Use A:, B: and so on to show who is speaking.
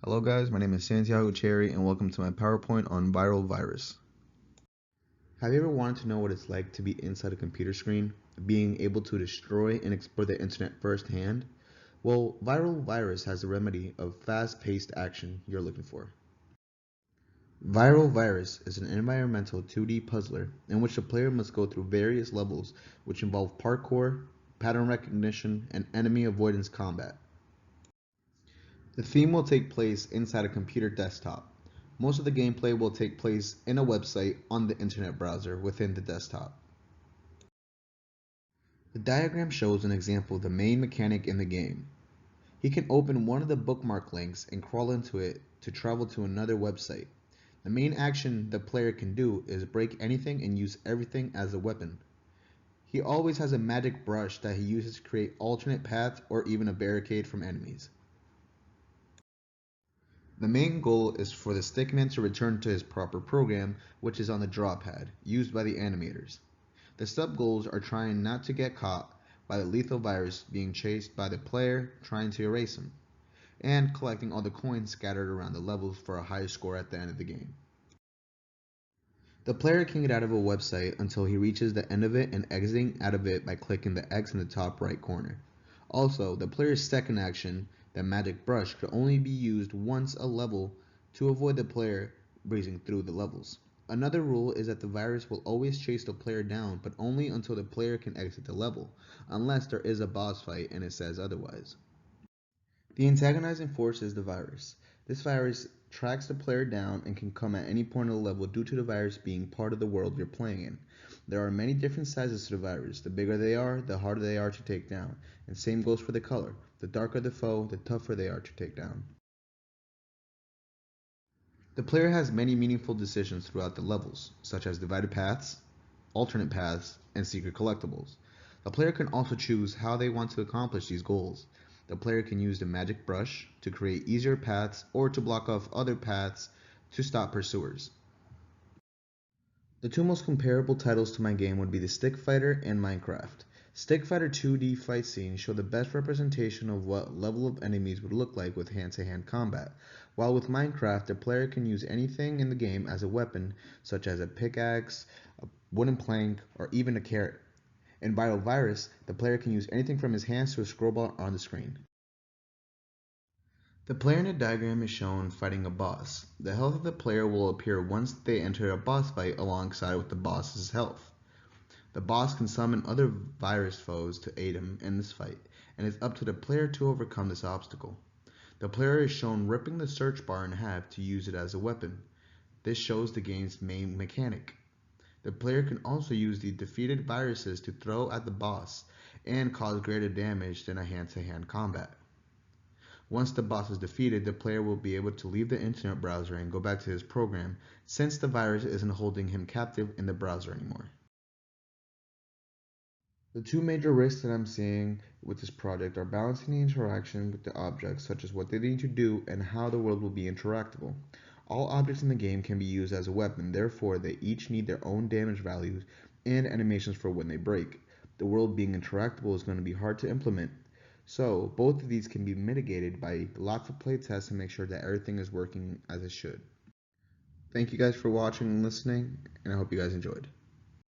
A: Hello guys, my name is Santiago Cherry and welcome to my PowerPoint on viral virus. Have you ever wanted to know what it's like to be inside a computer screen, being able to destroy and explore the internet firsthand? Well, viral virus has the remedy of fast-paced action you're looking for. Viral virus is an environmental 2D puzzler in which the player must go through various levels which involve parkour, pattern recognition, and enemy avoidance combat. The theme will take place inside a computer desktop. Most of the gameplay will take place in a website on the internet browser within the desktop. The diagram shows an example of the main mechanic in the game. He can open one of the bookmark links and crawl into it to travel to another website. The main action the player can do is break anything and use everything as a weapon. He always has a magic brush that he uses to create alternate paths or even a barricade from enemies. The main goal is for the stickman to return to his proper program, which is on the draw pad, used by the animators. The sub-goals are trying not to get caught by the lethal virus, being chased by the player trying to erase him, and collecting all the coins scattered around the levels for a higher score at the end of the game. The player can get out of a website until he reaches the end of it and exiting out of it by clicking the X in the top right corner. Also, the player's second action, the magic brush, could only be used once a level to avoid the player breezing through the levels. Another rule is that the virus will always chase the player down, but only until the player can exit the level, unless there is a boss fight and it says otherwise. The antagonizing force is the virus. This virus tracks the player down and can come at any point of the level due to the virus being part of the world you're playing in. There are many different sizes to the virus. The bigger they are, the harder they are to take down. And same goes for the color. The darker the foe, the tougher they are to take down. The player has many meaningful decisions throughout the levels, such as divided paths, alternate paths, and secret collectibles. The player can also choose how they want to accomplish these goals. The player can use the magic brush to create easier paths or to block off other paths to stop pursuers. The two most comparable titles to my game would be the Stick Fighter and Minecraft. Stick Fighter 2D fight scenes show the best representation of what level of enemies would look like with hand-to-hand combat, while with Minecraft the player can use anything in the game as a weapon, such as a pickaxe, a wooden plank, or even a carrot. In Viral Virus, the player can use anything from his hands to a scroll bar on the screen. The player in the diagram is shown fighting a boss. The health of the player will appear once they enter a boss fight alongside with the boss's health. The boss can summon other virus foes to aid him in this fight, and it's up to the player to overcome this obstacle. The player is shown ripping the search bar in half to use it as a weapon. This shows the game's main mechanic. The player can also use the defeated viruses to throw at the boss and cause greater damage than a hand-to-hand combat. Once the boss is defeated, the player will be able to leave the internet browser and go back to his program, since the virus isn't holding him captive in the browser anymore. The two major risks that I'm seeing with this project are balancing the interaction with the objects, such as what they need to do and how the world will be interactable. All objects in the game can be used as a weapon, therefore they each need their own damage values and animations for when they break. The world being interactable is going to be hard to implement, so both of these can be mitigated by lots of playtests to make sure that everything is working as it should. Thank you guys for watching and listening, and I hope you guys enjoyed.